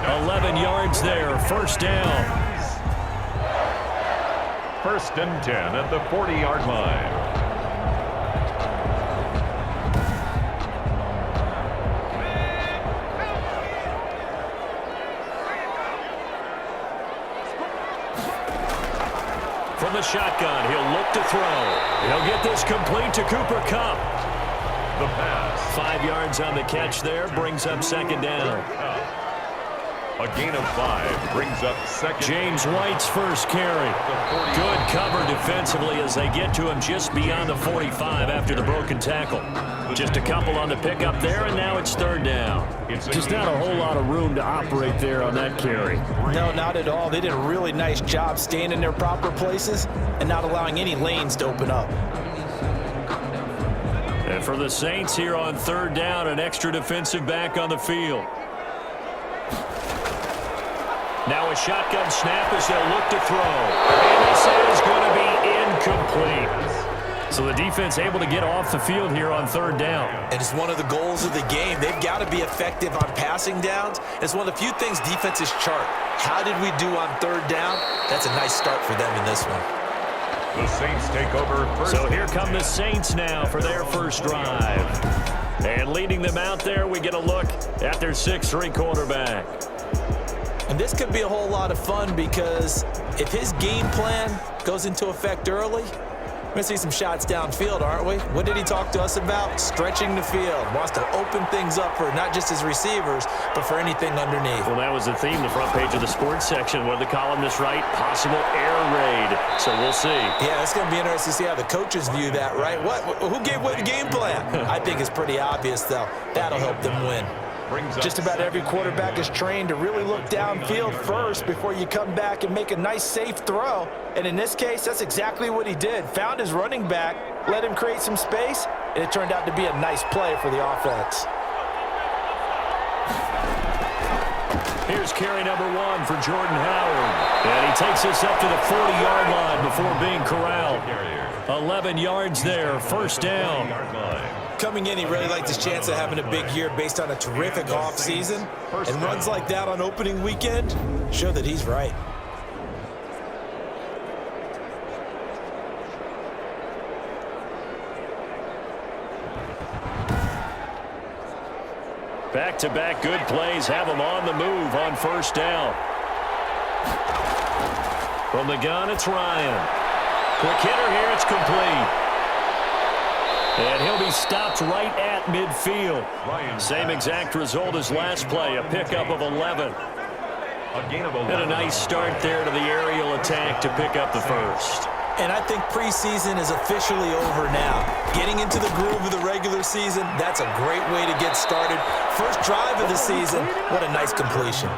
11 yards there, first down. 1st and 10 at the 40-yard line. From the shotgun, he'll look to throw. He'll get this complete to Cooper Kupp. The pass. 5 yards on the catch there, brings up second down. A gain of 5 brings up second. James White's first carry. Good cover defensively as they get to him just beyond the 45 after the broken tackle. Just a couple on the pickup there, and now it's third down. Just not a whole lot of room to operate there on that carry. No, not at all. They did a really nice job staying in their proper places and not allowing any lanes to open up. And for the Saints here on third down, an extra defensive back on the field. Now a shotgun snap as they'll look to throw. And this is going to be incomplete. So the defense able to get off the field here on third down. And it's one of the goals of the game. They've got to be effective on passing downs. It's one of the few things defenses chart. How did we do on third down? That's a nice start for them in this one. The Saints take over first. So here come the Saints now for their first drive. And leading them out there, we get a look at their 6'3" quarterback. And this could be a whole lot of fun because if his game plan goes into effect early, we're going to see some shots downfield, aren't we? What did he talk to us about? Stretching the field. Wants to open things up for not just his receivers, but for anything underneath. Well, that was the theme, the front page of the sports section. What did the columnist write? Possible air raid. So we'll see. Yeah, it's going to be interesting to see how the coaches view that, right? Who gave away the game plan? I think it's pretty obvious, though. That'll help them win. Just about every quarterback is trained to really look downfield first before you come back and make a nice, safe throw. And in this case, that's exactly what he did. Found his running back, let him create some space, and it turned out to be a nice play for the offense. Here's carry number 1 for Jordan Howard. And he takes us up to the 40-yard line before being corralled. 11 yards there, first down. Coming in, he really liked his chance of having a big year based on a terrific offseason. And runs like that on opening weekend show that he's right. Back-to-back good plays have him on the move on first down. From the gun, it's Ryan. Quick hitter here, it's complete. And he'll be stopped right at midfield. Same exact result as last play, a pickup of 11. And a nice start there to the aerial attack to pick up the first. And I think preseason is officially over now. Getting into the groove of the regular season, that's a great way to get started. First drive of the season, what a nice completion.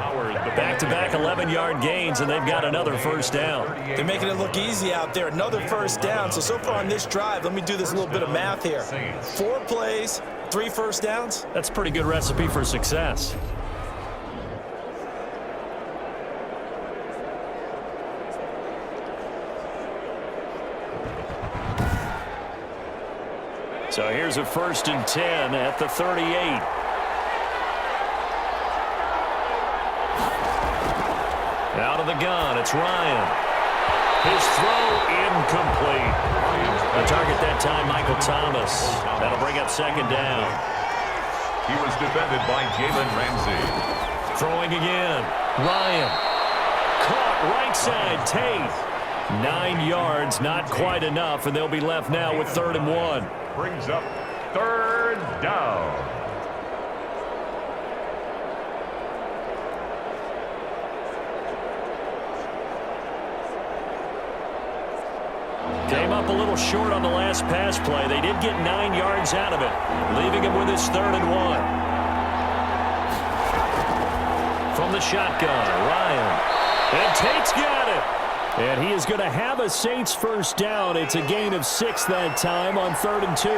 Back-to-back 11-yard gains, and they've got another first down. They're making it look easy out there. Another first down. So far on this drive, let me do this little bit of math here. 4 plays, 3 first downs. That's a pretty good recipe for success. So here's a 1st and 10 at the 38. Out of the gun, it's Ryan. His throw incomplete. The target that time, Michael Thomas. That'll bring up second down. He was defended by Jalen Ramsey. Throwing again. Ryan. Caught right side, Tate. 9 yards, not quite enough, and they'll be left now with 3rd and 1. Brings up 3rd down. Came up a little short on the last pass play. They did get 9 yards out of it, leaving him with his 3rd and 1. From the shotgun, Ryan. And Tate's got it. And he is going to have a Saints first down. It's a gain of 6 that time on 3rd and 2.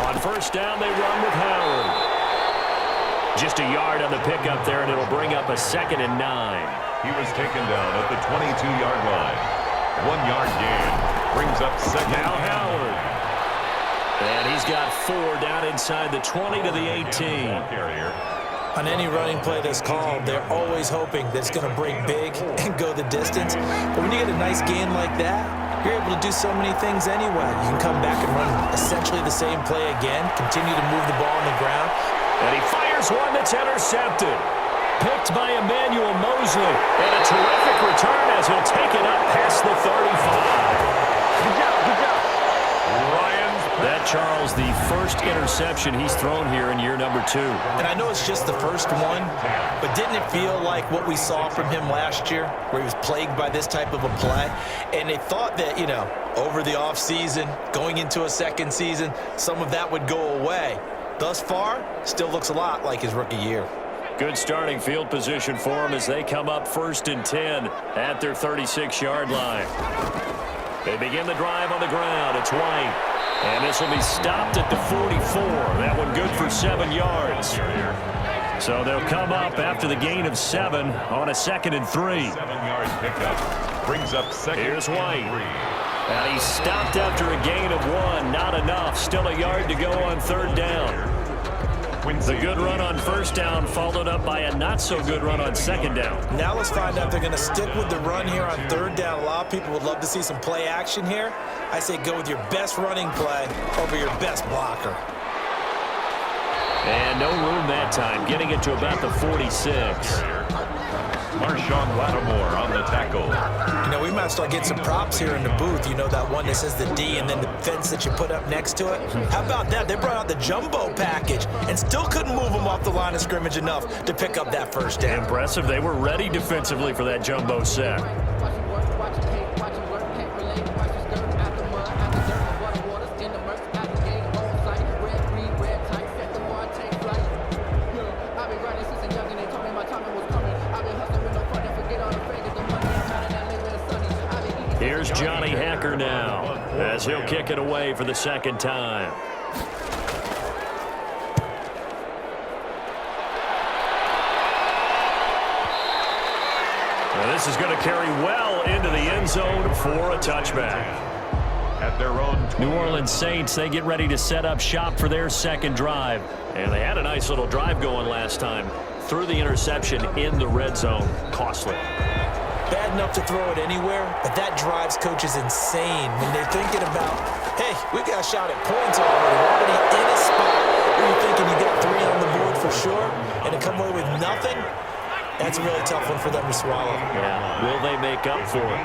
On first down, they run with Howard. Just a yard on the pickup there, and it'll bring up a 2nd and 9. He was taken down at the 22-yard line. 1 yard gain. Brings up second. Now Howard. And he's got 4 down inside the 20 to the 18. On any running play that's called, they're always hoping that it's going to break big and go the distance. But when you get a nice gain like that, you're able to do so many things anyway. You can come back and run essentially the same play again, continue to move the ball on the ground. And he fires one that's intercepted. Picked by Emmanuel Mosley. And a terrific return as he'll take it up past the 35. Good job. That, Charles, the first interception he's thrown here in year number 2. And I know it's just the first one, but didn't it feel like what we saw from him last year, where he was plagued by this type of a play? And they thought that, over the offseason, going into a second season, some of that would go away. Thus far, still looks a lot like his rookie year. Good starting field position for him as they come up 1st and 10 at their 36-yard line. They begin the drive on the ground. It's White. And this will be stopped at the 44. That one good for 7 yards. So they'll come up after the gain of 7 on a 2nd and 3. 7-yard pickup. Brings up second. Here's White. And he's stopped after a gain of 1. Not enough. Still a yard to go on 3rd down. The good run on 1st down followed up by a not-so-good run on 2nd down. Now let's find out if they're going to stick with the run here on 3rd down. A lot of people would love to see some play action here. I say go with your best running play over your best blocker. And no room that time, getting it to about the 46. Marshawn Lattimore on the tackle. We might start getting some props here in the booth. That one that says the D and then the fence that you put up next to it. How about that? They brought out the jumbo package and still couldn't move them off the line of scrimmage enough to pick up that 1st down. Impressive. They were ready defensively for that jumbo set. Here's Johnny Hacker now as he'll kick it away for the 2nd time. Now this is going to carry well into the end zone for a touchback. At their own New Orleans Saints, they get ready to set up shop for their 2nd drive. And they had a nice little drive going last time. Threw the interception in the red zone. Costly. Bad enough to throw it anywhere, but that drives coaches insane when they're thinking about, hey, we got a shot at points already. We're already in a spot where you're thinking you got 3 on the board for sure, and to come away with nothing, that's a really tough one for them to swallow. Yeah. Will they make up for it?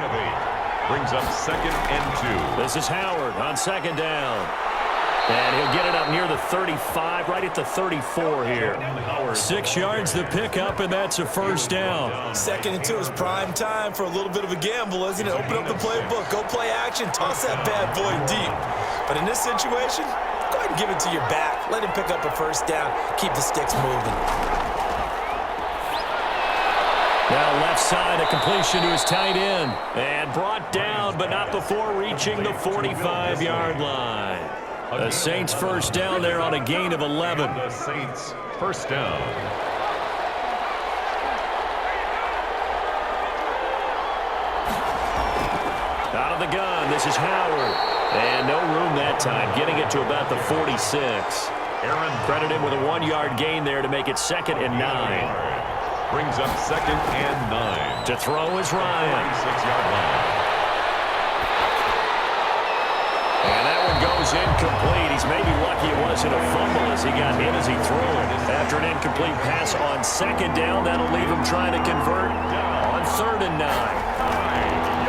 Brings up 2nd and 2. This is Howard on 2nd down. And he'll get it up near the 35, right at the 34 here. 6 yards the pickup, and that's a 1st down. 2nd and 2 is prime time for a little bit of a gamble, isn't it? Open up the playbook, go play action, toss that bad boy deep. But in this situation, go ahead and give it to your back. Let him pick up a 1st down, keep the sticks moving. Now left side, a completion to his tight end. And brought down, but not before reaching the 45-yard line. The Saints 1st down there on a gain of 11. The Saints 1st down. Out of the gun, this is Howard. And no room that time, getting it to about the 46. Aaron credited with a 1-yard gain there to make it 2nd and 9. Brings up 2nd and 9. To throw is Ryan. 6-yard line. And that one goes incomplete. He's maybe lucky it wasn't a fumble as he got hit as he threw it. After an incomplete pass on 2nd down, that'll leave him trying to convert on 3rd and 9.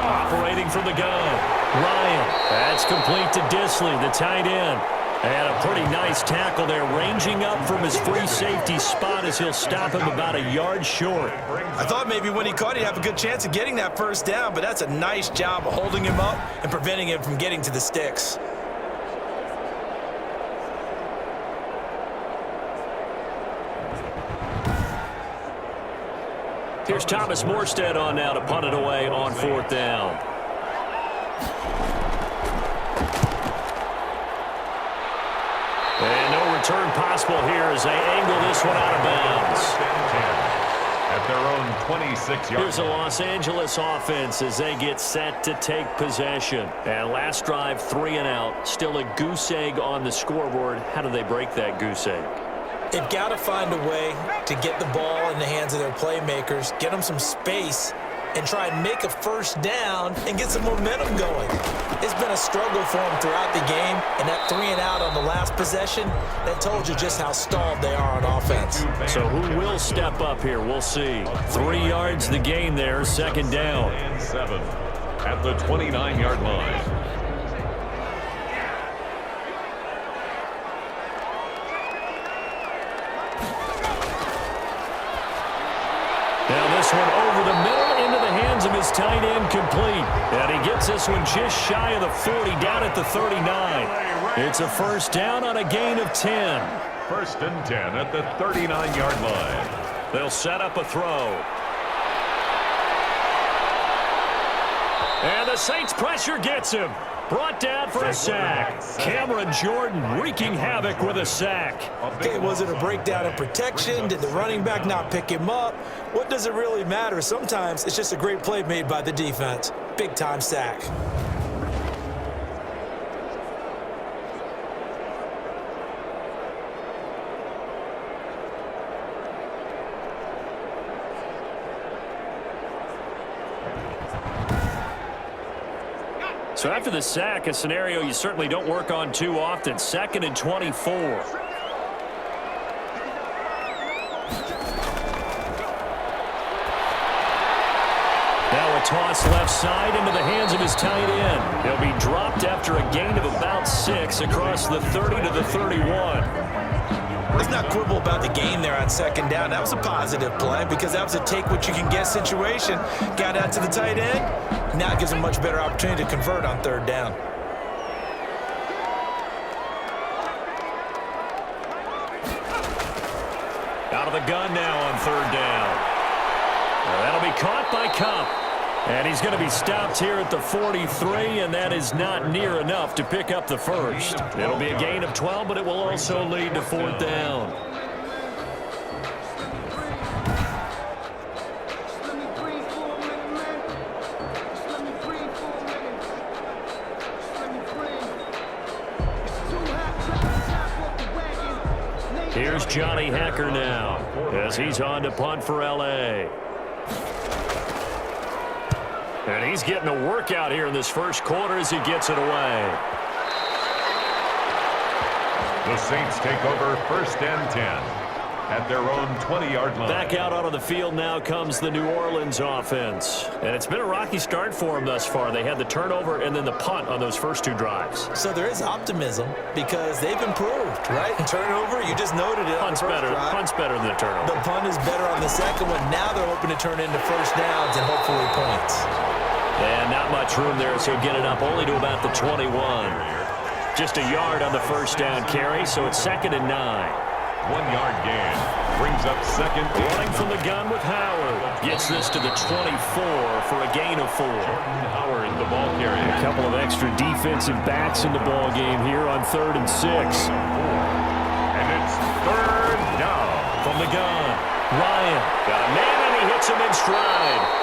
Operating from the gun. Ryan. That's complete to Disley, the tight end. And a pretty nice tackle there, ranging up from his free safety spot as he'll stop him about a yard short. I thought maybe when he caught, he'd have a good chance of getting that 1st down, but that's a nice job of holding him up and preventing him from getting to the sticks. Here's Thomas Morstead on now to punt it away on 4th down. And no return possible here as they angle this one out of bounds. at their own 26-yard line. Here's a Los Angeles offense as they get set to take possession. And last drive, 3 and out. Still a goose egg on the scoreboard. How do they break that goose egg? They've got to find a way to get the ball in the hands of their playmakers, get them some space, and try and make a first down and get some momentum going. It's been a struggle for them throughout the game, and that 3 and out on the last possession, that told you just how stalled they are on offense. So who will step up here? We'll see. 3 yards the gain there, second down. And 7 at the 29-yard line. Now this one over the middle into the hands of his tight end, complete. And he gets this one just shy of the 40, down at the 39. It's a first down on a gain of 10. 1st and 10 at the 39-yard line. They'll set up a throw. And the Saints pressure gets him. Brought down for a sack. Cameron Jordan wreaking havoc with a sack. Okay, was it a breakdown in protection? Did the running back not pick him up? What does it really matter? Sometimes it's just a great play made by the defense. Big-time sack. So after the sack, a scenario you certainly don't work on too often. 2nd and 24. Now a toss left side into the hands of his tight end. He'll be dropped after a gain of about 6 across the 30 to the 31. Let's not quibble about the gain there on 2nd down. That was a positive play because that was a take-what-you-can-get situation. Got out to the tight end. Now it gives him a much better opportunity to convert on 3rd down. Out of the gun now on 3rd down. Well, that'll be caught by Kupp. And he's going to be stopped here at the 43, and that is not near enough to pick up the first. It'll be a gain of 12, but it will also lead to 4th down. Here's Johnny Hacker now as he's on to punt for L.A. And he's getting a workout here in this first quarter as he gets it away. The Saints take over 1st and 10 at their own 20-yard line. Back out onto the field now comes the New Orleans offense. And it's been a rocky start for them thus far. They had the turnover and then the punt on those first 2 drives. So there is optimism because they've improved, right? And turnover, you just noted it. Punt's better than the turnover. The punt is better on the second one. Now they're hoping to turn into first downs and hopefully points. And not much room there, so get it up only to about the 21. Just a yard on the first down carry, so it's 2nd and 9. 1-yard gain brings up 2nd. Running from the gun with Howard. Gets this to the 24 for a gain of 4. Howard, the ball carrier. A couple of extra defensive backs in the ball game here on 3rd and 6. And it's 3rd down. From the gun, Ryan got a man and he hits him in stride.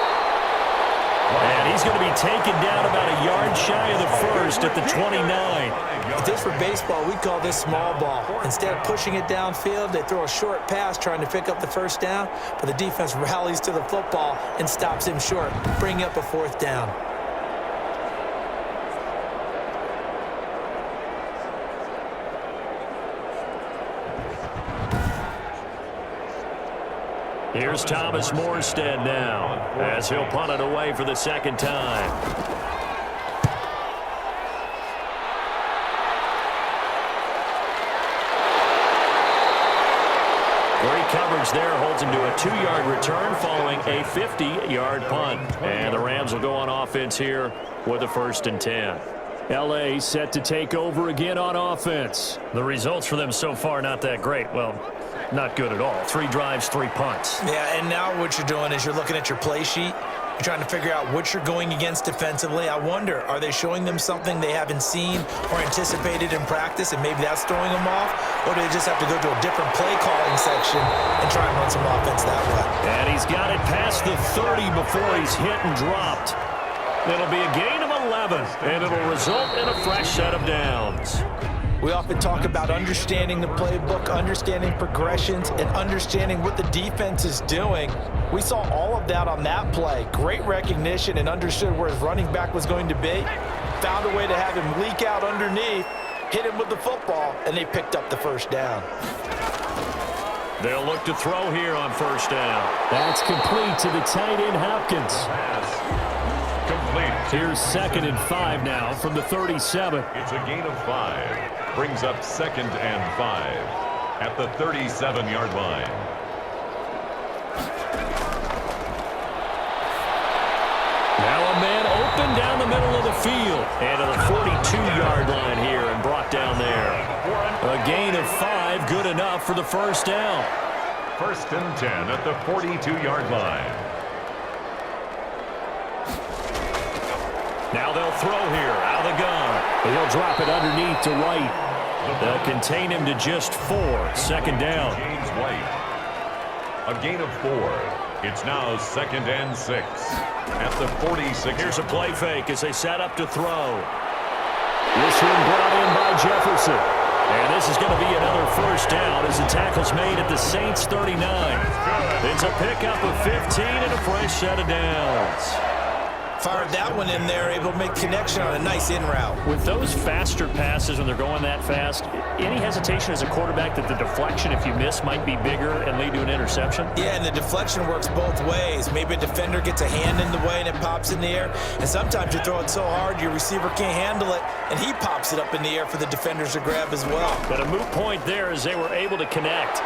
And he's going to be taken down about a yard shy of the first at the 29. If this were baseball, we'd call this small ball. Instead of pushing it downfield, they throw a short pass trying to pick up the first down, but the defense rallies to the football and stops him short, bringing up a 4th down. Here's Thomas Morstead now as he'll punt it away for the 2nd time. Great coverage there, holds him to a 2-yard return following a 50-yard punt. And the Rams will go on offense here with a 1st and 10. L.A. set to take over again on offense. The results for them so far not that great. Well, not good at all. 3 drives, 3 punts. Yeah, and now what you're doing is you're looking at your play sheet, You're trying to figure out what you're going against defensively. I wonder, are they showing them something they haven't seen or anticipated in practice, and maybe that's throwing them off? Or do they just have to go to a different play calling section and try and run some offense that way? And he's got it past the 30 before he's hit and dropped. It'll be a gain of 11, and it'll result in a fresh set of downs. We often talk about understanding the playbook, understanding progressions, and understanding what the defense is doing. We saw all of that on that play. Great recognition and understood where his running back was going to be. Found a way to have him leak out underneath, hit him with the football, and they picked up the first down. They'll look to throw here on first down. That's complete to the tight end, Hopkins. Complete. Here's 2nd and 5 now from the 37. It's a gain of 5. Brings up 2nd and 5 at the 37-yard line. Now a man open down the middle of the field. And to the 42-yard line here and brought down there. A gain of 5, good enough for the first down. 1st and 10 at the 42-yard line. Now they'll throw here out of the gun. And he'll drop it underneath to White. They'll contain him to just 4. 2nd down. James White. A gain of 4. It's now 2nd and 6 at the 46. Here's a play fake as they set up to throw. This one brought in by Jefferson. And this is going to be another first down as the tackle's made at the Saints 39. It's a pickup of 15 and a fresh set of downs. Fired that one in there, able to make connection on a nice in route. With those faster passes when they're going that fast, any hesitation as a quarterback that the deflection, if you miss, might be bigger and lead to an interception? Yeah, and the deflection works both ways. Maybe a defender gets a hand in the way and it pops in the air. And sometimes you throw it so hard your receiver can't handle it, and he pops it up in the air for the defenders to grab as well. But a moot point there as they were able to connect.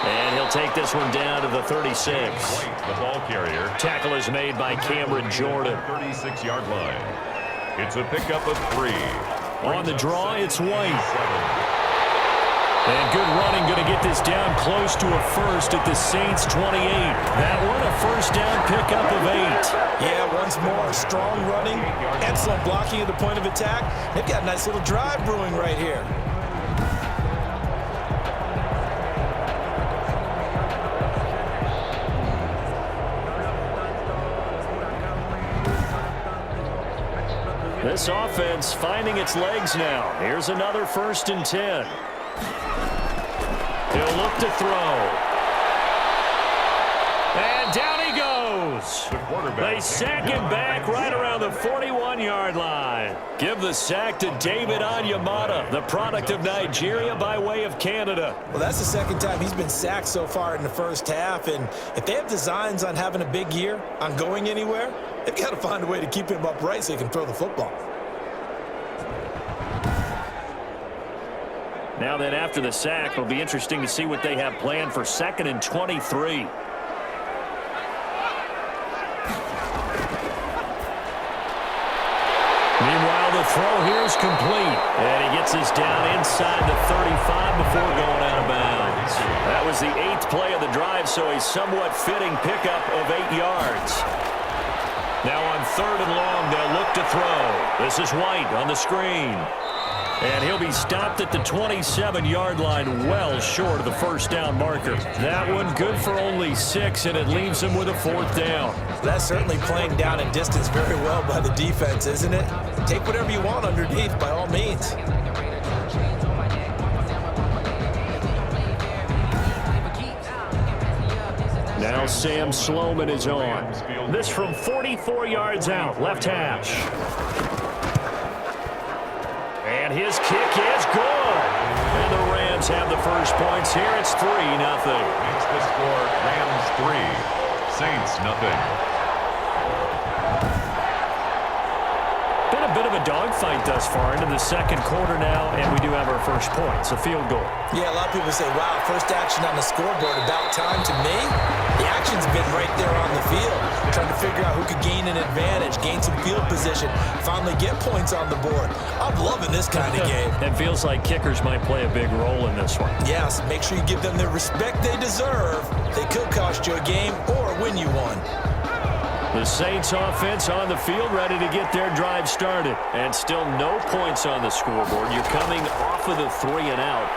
And he'll take this one down to the 36. White, the ball carrier. Tackle is made by Cameron Jordan. 36-yard line. It's a pickup of 3. On the draw, it's White. And good running, going to get this down close to a first at the Saints 28. That one, a first down pickup of 8. Yeah, once more, strong running, excellent blocking at the point of attack. They've got a nice little drive brewing right here. This offense finding its legs now. Here's another 1st and 10. He'll look to throw. And down he goes. They sack him back right around the 41-yard line. Give the sack to David Onyemata, the product of Nigeria by way of Canada. Well, that's the 2nd time he's been sacked so far in the first half. And if they have designs on having a big year, on going anywhere, they've got to find a way to keep him upright so he can throw the football. Now then, after the sack, it'll be interesting to see what they have planned for 2nd and 23. Meanwhile, the throw here is complete. And he gets this down inside the 35 before going out of bounds. That was the 8th play of the drive, so a somewhat fitting pickup of 8 yards. Now on 3rd and long, they'll look to throw. This is White on the screen. And he'll be stopped at the 27-yard line, well short of the first down marker. That one good for only 6, and it leaves him with a 4th down. That's certainly playing down in distance very well by the defense, isn't it? Take whatever you want underneath, by all means. Now Sam Sloman is on. This from 44 yards out, left hash. And his kick is good. And the Rams have the first points here. It's 3-0. Makes the score Rams 3, Saints nothing. Been a bit of a dogfight thus far into the 2nd quarter now, and we do have our first points, a field goal. Yeah, a lot of people say, wow, first action on the scoreboard, about time. To me, the action's been right there on the field, trying to figure out who could gain an advantage, gain some field position, finally get points on the board. I'm loving this kind of game. It feels like kickers might play a big role in this one. Yes, make sure you give them the respect they deserve. They could cost you a game or win you one. The Saints offense on the field, ready to get their drive started. And still no points on the scoreboard. You're coming off of the 3 and out.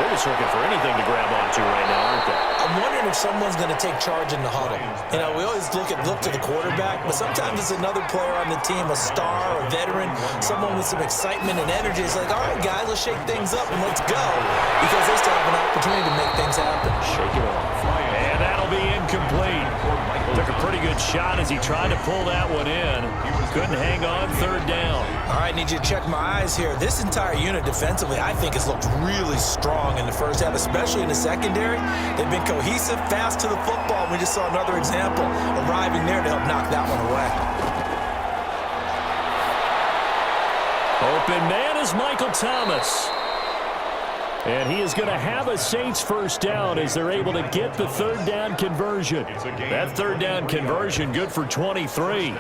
They're just looking for anything to grab onto right now, aren't they? I'm wondering if someone's going to take charge in the huddle. You know, we always look to the quarterback, but sometimes it's another player on the team, a star, a veteran, someone with some excitement and energy. It's like, all right, guys, let's shake things up and let's go, because they still have an opportunity to make things happen. Shake it off. And that'll be incomplete. Took a pretty good shot as he tried to pull that one in. Couldn't hang on, 3rd down. All right, need you to check my eyes here. This entire unit defensively, I think, has looked really strong in the first half, especially in the secondary. They've been cohesive, fast to the football. We just saw another example arriving there to help knock that one away. Open man is Michael Thomas. And he is going to have a Saints 1st down as they're able to get the 3rd down conversion. That 3rd down conversion good for 23.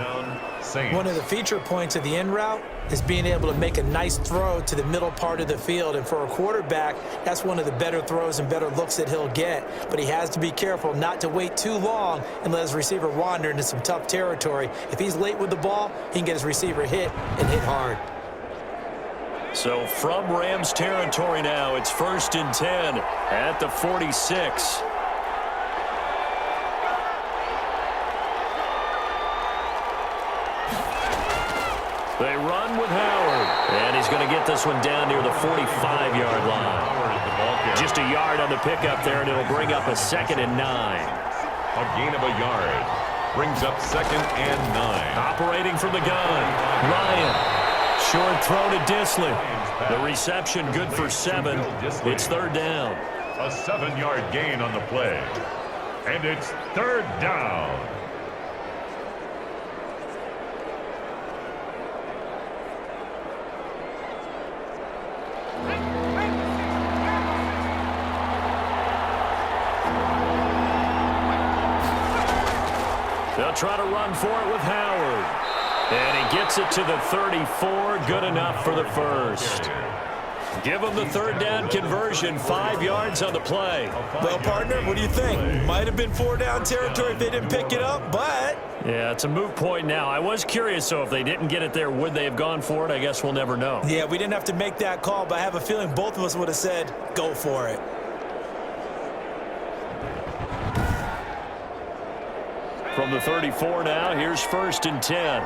One of the feature points of the in route is being able to make a nice throw to the middle part of the field. And for a quarterback, that's one of the better throws and better looks that he'll get. But he has to be careful not to wait too long and let his receiver wander into some tough territory. If he's late with the ball, he can get his receiver hit and hit hard. So from Rams territory now, it's 1st and 10 at the 46. They run with Howard, and he's going to get this one down near the 45-yard line. Just a yard on the pickup there, and it'll bring up a 2nd and 9. A gain of a yard brings up 2nd and 9. Operating from the gun, Ryan. Short throw to Dissly. The reception good for 7. It's 3rd down. A 7-yard gain on the play. And it's 3rd down. They'll try to run for it with Howard. And he gets it to the 34. Good enough for the 1st. Give him the 3rd down conversion. 5 yards on the play. Well, partner, what do you think? Might have been 4-down territory if they didn't pick it up, but... Yeah, it's a moot point now. I was curious, so if they didn't get it there, would they have gone for it? I guess we'll never know. Yeah, we didn't have to make that call, but I have a feeling both of us would have said, go for it. From the 34 now, here's 1st and 10.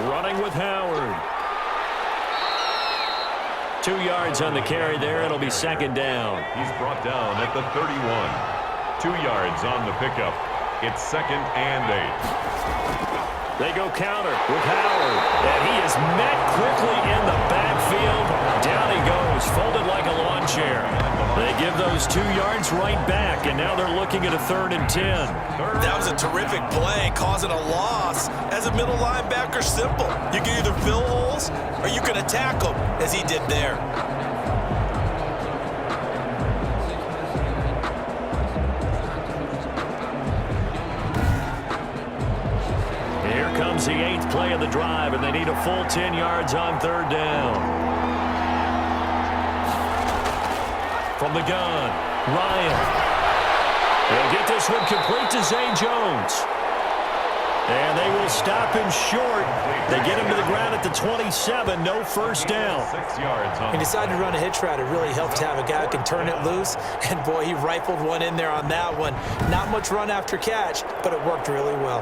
Running with Howard. 2 yards on the carry there. It'll be 2nd down. He's brought down at the 31. 2 yards on the pickup. It's 2nd and 8. They go counter with Howard. And he is met quickly in the backfield. Down he goes, folded like a lawn chair. They give those 2 yards right back, and now they're looking at a 3rd and 10. That was a terrific play, causing a loss. As a middle linebacker, simple. You can either fill holes or you can attack them, as he did there. Here comes the 8th play of the drive, and they need a full 10 yards on 3rd down. From the gun, Ryan. They'll get this one complete to Zay Jones. And they will stop him short. They get him to the ground at the 27. No 1st down. 6 yards on. He decided to run a hitch route. It really helped to have a guy who can turn it loose. And, boy, he rifled one in there on that one. Not much run after catch, but it worked really well.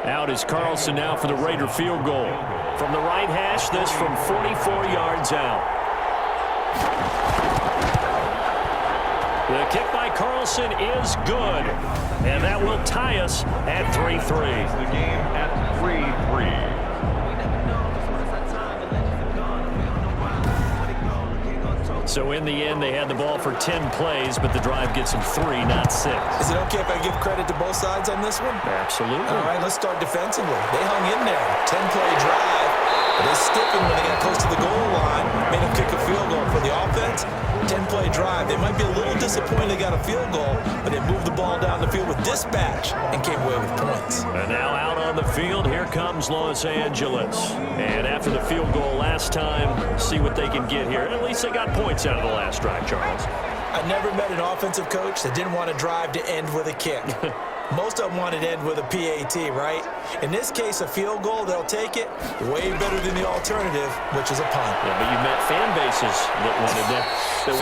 Out is Carlson now for the Raider field goal. From the right hash, this from 44 yards out. The kick by Carlson is good. And that will tie us at 3-3. The game at 3-3. So in the end, they had the ball for 10 plays, but the drive gets them 3, not 6. Is it okay if I give credit to both sides on this one? Absolutely. All right, let's start defensively. They hung in there. 10-play drive. But they stiffened when they got close to the goal line, made them kick a field goal. For the offense, 10-play drive. They might be a little disappointed they got a field goal, but they moved the ball down the field with dispatch and came away with points. And now out on the field, here comes Los Angeles. And after the field goal last time, see what they can get here. At least they got points out of the last drive, Charles. I never met an offensive coach that didn't want to drive to end with a kick. Most of them wanted to end with a PAT, right? In this case, a field goal, they'll take it. Way better than the alternative, which is a punt. Yeah, but you met fan bases that wanted that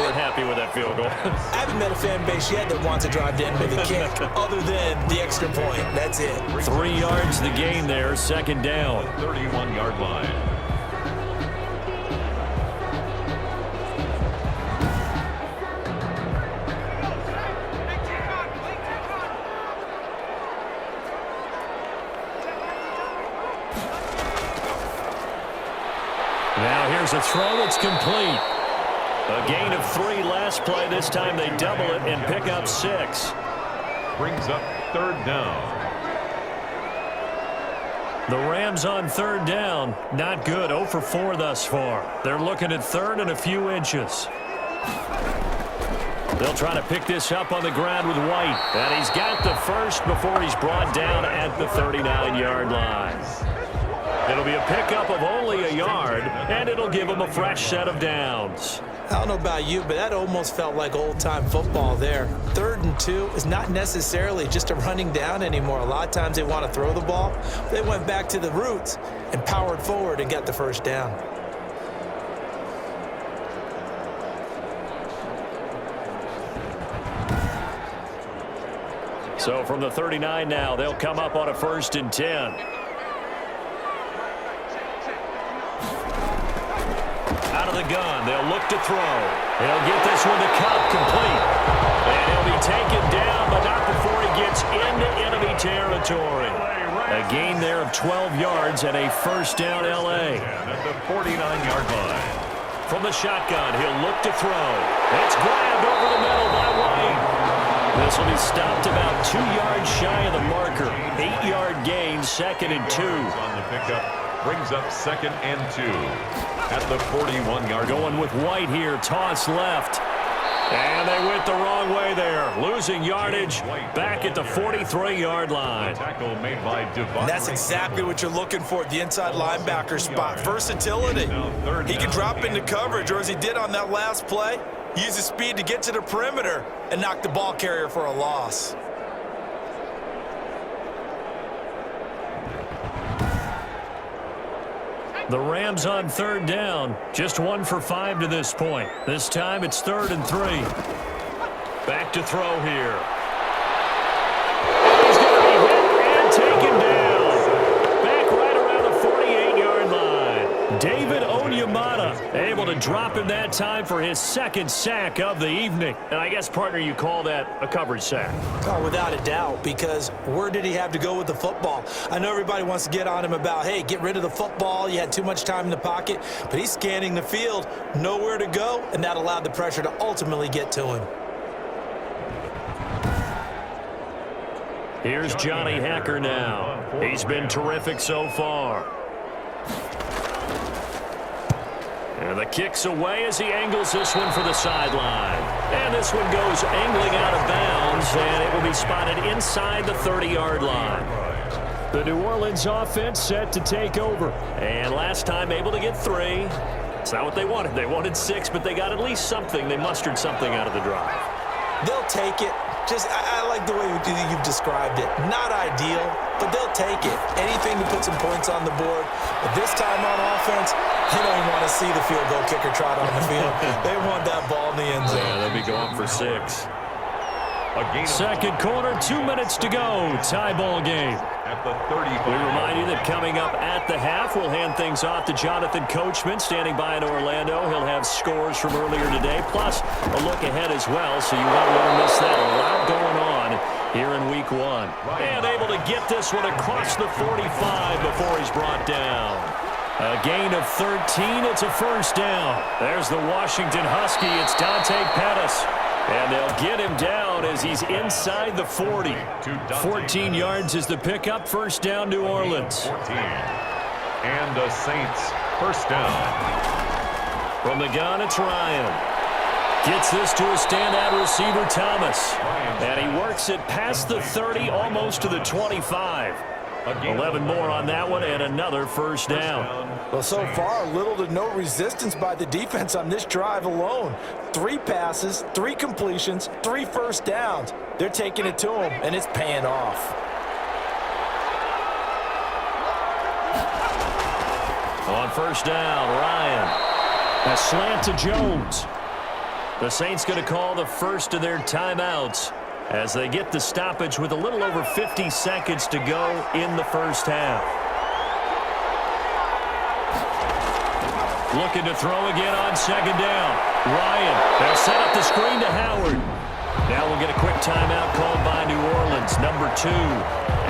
weren't happy with that field goal. I haven't met a fan base yet that wants to drive to end with a kick, other than the extra point. That's it. 3 yards the gain there, second down. 31-yard line. Now here's a throw that's complete. A gain of 3 last play. This time they double it and pick up 6. Brings up third down. The Rams on third down. Not good. 0 for 4 thus far. They're looking at third and a few inches. They'll try to pick this up on the ground with White. And he's got the first before he's brought down at the 39-yard line. It'll be a pickup of only a yard, and it'll give them a fresh set of downs. I don't know about you, but that almost felt like old-time football there. 3rd and 2 is not necessarily just a running down anymore. A lot of times they want to throw the ball. They went back to the roots and powered forward and got the first down. So from the 39 now, they'll come up on a 1st and 10. Out of the gun, they'll look to throw. He'll get this one to Kupp, complete. And he'll be taken down, but not before he gets into enemy territory. A gain there of 12 yards and a first down L.A. At the 49-yard line. From the shotgun, he'll look to throw. It's grabbed over the middle by White. This will be stopped about 2 yards shy of the marker. 8-yard gain, 2nd and 2. On the pickup, brings up 2nd and 2. At the 41-yard line. Going with White here, toss left. And they went the wrong way there. Losing yardage back at the 43-yard line. Tackle made by Devon. That's exactly what you're looking for at the inside linebacker spot. Versatility. He can drop into coverage, or as he did on that last play, use his speed to get to the perimeter and knock the ball carrier for a loss. The Rams on third down. Just 1 for 5 to this point. This time it's 3rd and 3. Back to throw here. He's going to be hit and taken down. Back right around the 48-yard line. David Onyemata able to drop him that time for his 2nd sack of the evening. And I guess, partner, you call that a coverage sack. Oh, without a doubt, because where did he have to go with the football? I know everybody wants to get on him about, hey, get rid of the football. You had too much time in the pocket. But he's scanning the field, nowhere to go, and that allowed the pressure to ultimately get to him. Here's Johnny Hacker now. He's been terrific so far. And the kick's away as he angles this one for the sideline. And this one goes angling out of bounds, and it will be spotted inside the 30-yard line. The New Orleans offense set to take over. And last time able to get 3. It's not what they wanted. They wanted 6, but they got at least something. They mustered something out of the drive. They'll take it. I like the way you've described it. Not ideal, but they'll take it. Anything to put some points on the board. But this time on offense, they don't even want to see the field goal kicker trot on the field. They want that ball in the end zone. Yeah, they'll be going for 6. Second quarter, 2 minutes to go. Tie ball game. At the 35. We remind you that coming up at the half, we'll hand things off to Jonathan Coachman, standing by in Orlando. He'll have scores from earlier today, plus a look ahead as well, so you won't want to miss that. A lot going on here in Week 1. And able to get this one across the 45 before he's brought down. A gain of 13. It's a first down. There's the Washington Husky. It's Dante Pettis. And they'll get him down as he's inside the 40. 14 yards is the pickup. First down, New Orleans. And the Saints first down. From the gun, it's Ryan. Gets this to a standout receiver, Thomas. And he works it past the 30, almost to the 25. 11 more on that one, and another first down. Well, so far, little to no resistance by the defense on this drive alone. 3 passes, 3 completions, 3 first downs. They're taking it to him, and it's paying off. On first down, Ryan. A slant to Jones. The Saints going to call the first of their timeouts as they get the stoppage with a little over 50 seconds to go in the first half. Looking to throw again on second down. Ryan, they'll set up the screen to Howard. Now we'll get a quick timeout called by New Orleans, number 2,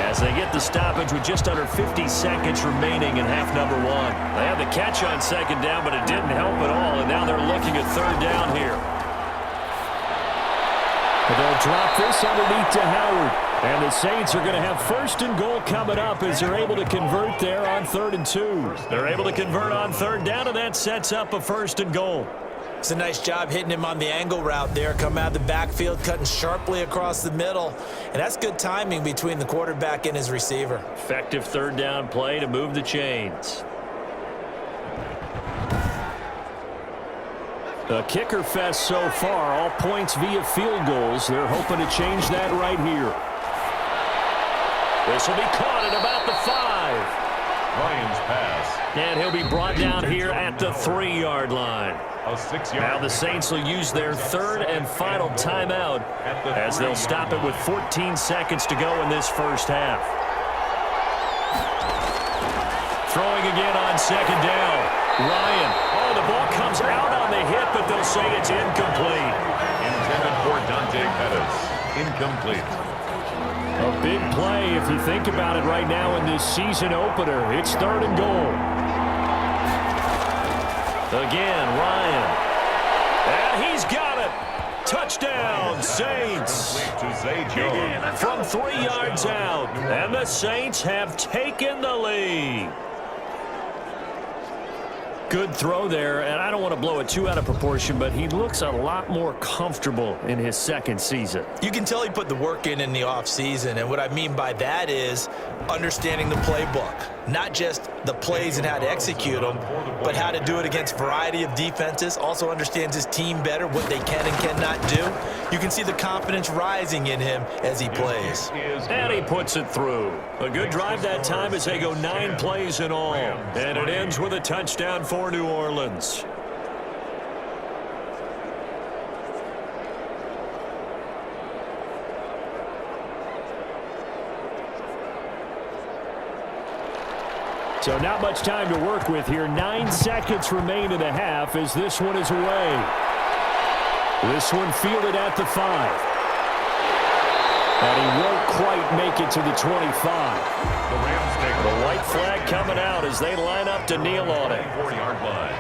as they get the stoppage with just under 50 seconds remaining in half number 1. They had the catch on second down, but it didn't help at all, and now they're looking at third down here. They'll drop this underneath to Howard. And the Saints are going to have first and goal coming up as they're able to convert there on 3rd and 2. They're able to convert on third down, and that sets up a first and goal. It's a nice job hitting him on the angle route there. Come out of the backfield, cutting sharply across the middle. And that's good timing between the quarterback and his receiver. Effective third down play to move the chains. A kicker fest so far, all points via field goals. They're hoping to change that right here. This will be caught at about the 5. Ryan's pass. And he'll be brought down here at the 3-yard line. A 6-yard. Now the Saints will use their third and final timeout as they'll stop it with 14 seconds to go in this first half. Throwing again on second down. Ryan. Oh, the ball comes out on the hit, but they'll say it's incomplete. Intended for Dante Pettis. Incomplete. A big play if you think about it right now in this season opener. It's 3rd and goal. Again, Ryan. And he's got it. Touchdown, Saints. To Zay Jones. From 3 yards out. And the Saints have taken the lead. Good throw there, and I don't want to blow it too out of proportion, but he looks a lot more comfortable in his second season. You can tell he put the work in the offseason, and what I mean by that is understanding the playbook. Not just the plays and how to execute them, but how to do it against a variety of defenses. Also understands his team better, what they can and cannot do. You can see the confidence rising in him as he plays. And he puts it through. A good drive that time as they go 9 plays in all. And it ends with a touchdown for New Orleans. So not much time to work with here. 9 seconds remain in the half as this one is away. This one fielded at the 5. And he won't quite make it to the 25. The Rams take the white flag coming out as they line up to kneel on it. 4-yard line.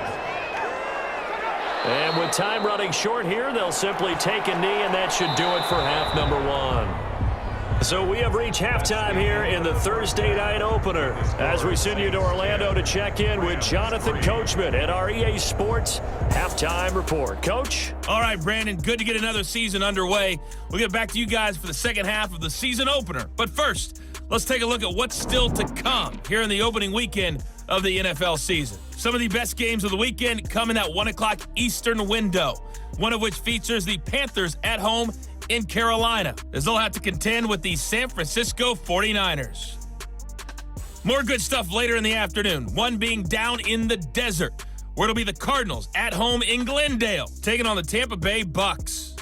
And with time running short here, they'll simply take a knee, and that should do it for half number 1. So we have reached halftime here in the Thursday night opener as we send you to Orlando to check in with Jonathan Coachman at our EA Sports Halftime Report. Coach? All right, Brandon, good to get another season underway. We'll get back to you guys for the second half of the season opener. But first, let's take a look at what's still to come here in the opening weekend of the NFL season. Some of the best games of the weekend come in that 1 o'clock Eastern window, one of which features the Panthers at home in Carolina, as they'll have to contend with the San Francisco 49ers. More good stuff later in the afternoon, one being down in the desert, where it'll be the Cardinals at home in Glendale, taking on the Tampa Bay Bucks.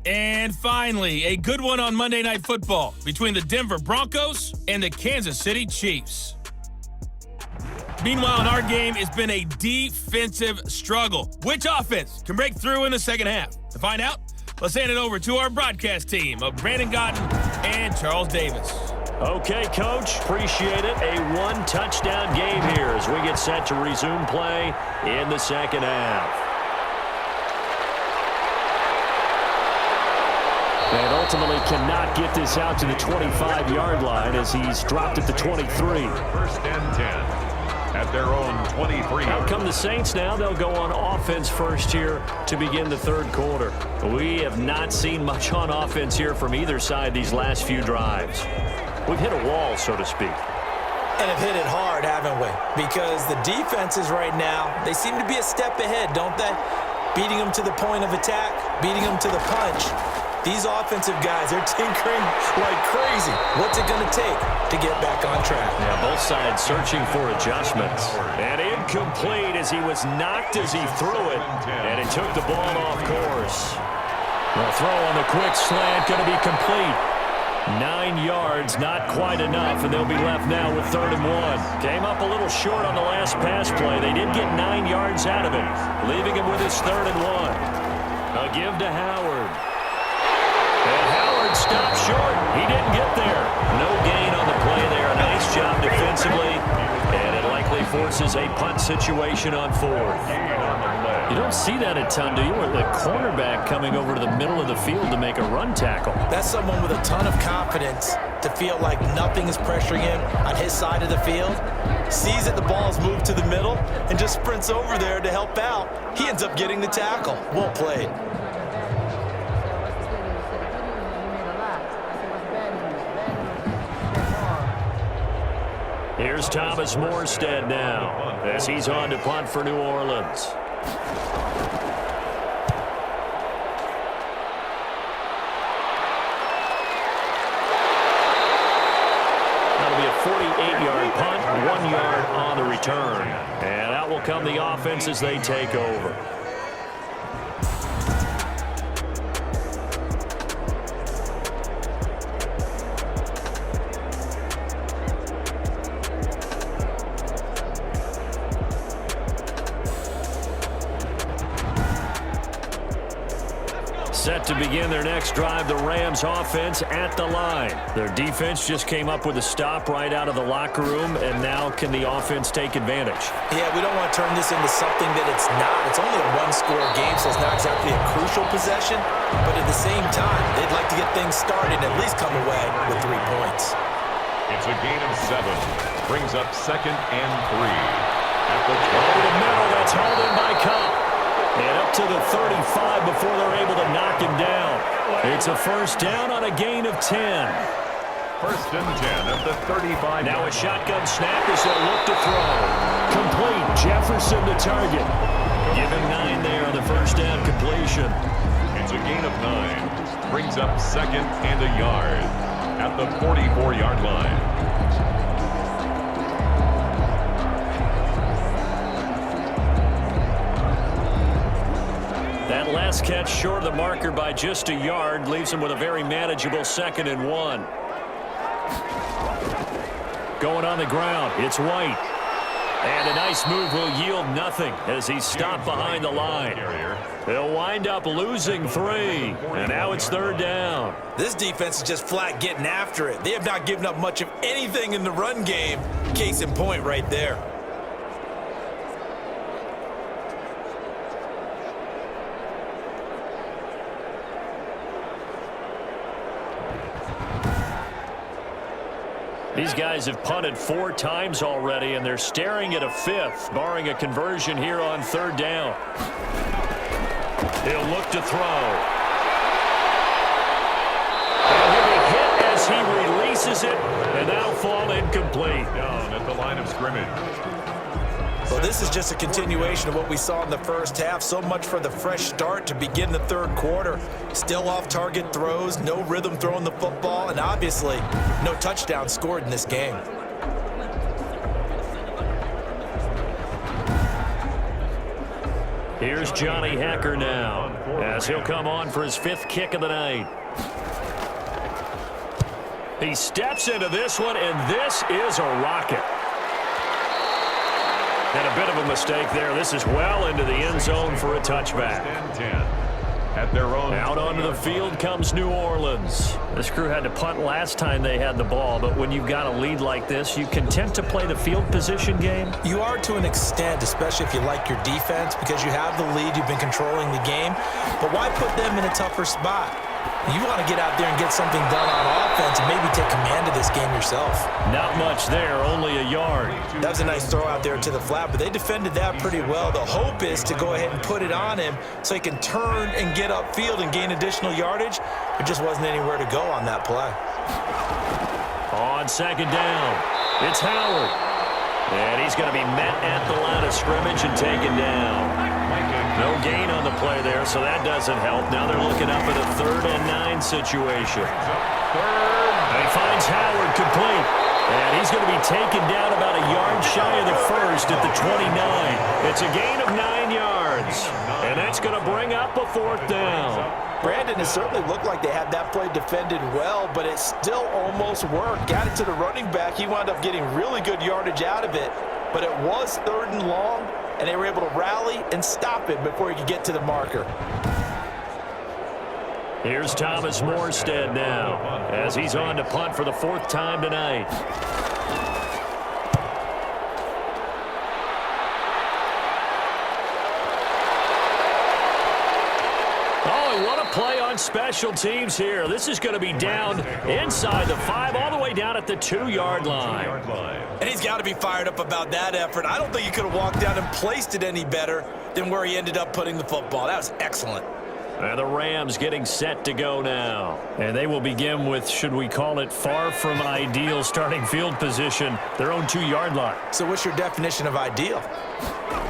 And finally, a good one on Monday Night Football between the Denver Broncos and the Kansas City Chiefs. Meanwhile, in our game, it's been a defensive struggle. Which offense can break through in the second half? To find out, let's hand it over to our broadcast team of Brandon Gaudin and Charles Davis. Okay, Coach. Appreciate it. A 1-touchdown game here as we get set to resume play in the second half. And ultimately cannot get this out to the 25-yard line as he's dropped at the 23. First and 10. at their own 23. Out come the Saints now. They'll go on offense first here to begin the third quarter. We have not seen much on offense here from either side these last few drives. We've hit a wall, so to speak. And have hit it hard, haven't we? Because the defenses right now, they seem to be a step ahead, don't they? Beating them to the point of attack, beating them to the punch. These offensive guys, they're tinkering like crazy. What's it going to take to get back on track? Yeah, both sides searching for adjustments. And incomplete as he was knocked as he threw it. And he took the ball off course. The throw on the quick slant going to be complete. 9 yards, not quite enough, and they'll be left now with 3rd and 1. Came up a little short on the last pass play. They did get 9 yards out of it, leaving him with his 3rd and 1. A give to Howard. And Howard stopped short. He didn't get there. No gain on the play there. Nice job defensively, and it likely forces a punt situation on 4th. You don't see that a ton, do you? Where the cornerback coming over to the middle of the field to make a run tackle. That's someone with a ton of confidence to feel like nothing is pressuring him on his side of the field. Sees that the ball's moved to the middle and just sprints over there to help out. He ends up getting the tackle. Well played. Here's Thomas Morstead now as he's on to punt for New Orleans. That'll be a 48-yard punt, 1 yard on the return. And out will come the offense as they take over. Set to begin their next drive, the Rams offense at the line. Their defense just came up with a stop right out of the locker room, and now can the offense take advantage? Yeah, we don't want to turn this into something that it's not. It's only a one-score game, so it's not exactly a crucial possession. But at the same time, they'd like to get things started and at least come away with 3 points. It's a gain of 7. Brings up 2nd and 3. At the 12. Over the middle, that's held in by Cup. And up to the 35 before they're able to knock him down. It's a first down on a gain of 10. 1st and 10 at the 35. Now a shotgun snap as they'll look to throw. Complete. Jefferson the target. Give him 9 there on the first down completion. It's a gain of 9. Brings up 2nd and a yard at the 44-yard line. That last catch short of the marker by just a yard leaves him with a very manageable 2nd and 1. Going on the ground, it's White. And a nice move will yield nothing as he's stopped behind the line. They'll wind up losing 3, and now it's 3rd down. This defense is just flat getting after it. They have not given up much of anything in the run game. Case in point right there. These guys have punted 4 times already, and they're staring at a 5th, barring a conversion here on 3rd down. He'll look to throw. And he'll be hit as he releases it, and that'll fall incomplete. Down at the line of scrimmage. Well, this is just a continuation of what we saw in the first half. So much for the fresh start to begin the 3rd quarter. Still off-target throws, no rhythm throwing the football, and obviously no touchdown scored in this game. Here's Johnny Hacker now as he'll come on for his 5th kick of the night. He steps into this one, and this is a rocket. And a bit of a mistake there. This is well into the end zone for a touchback. At their own out onto the field comes New Orleans. This crew had to punt last time they had the ball, but when you've got a lead like this, you content to play the field position game? You are to an extent, especially if you like your defense, because you have the lead, you've been controlling the game. But why put them in a tougher spot? You want to get out there and get something done on offense and maybe take command of this game yourself. Not much there, only a yard. That was a nice throw out there to the flat, but they defended that pretty well. The hope is to go ahead and put it on him so he can turn and get upfield and gain additional yardage. There just wasn't anywhere to go on that play. On second down, it's Howard. And he's going to be met at the line of scrimmage and taken down. No gain on the play there, so that doesn't help. Now they're looking up at a 3rd and 9 situation. And he finds Howard complete. And he's going to be taken down about a yard shy of the first at the 29. It's a gain of 9 yards. And that's going to bring up a 4th down. Brandon, it certainly looked like they had that play defended well, but it still almost worked. Got it to the running back. He wound up getting really good yardage out of it, but it was 3rd and long, and they were able to rally and stop him before he could get to the marker. Here's Thomas Morstead now, as he's on to punt for the 4th time tonight. What a play on special teams here. This is going to be down inside the 5, all the way down at the 2-yard line. And he's got to be fired up about that effort. I don't think he could have walked down and placed it any better than where he ended up putting the football. That was excellent. And the Rams getting set to go now. And they will begin with, should we call it, far from ideal starting field position, their own 2-yard line. So what's your definition of ideal?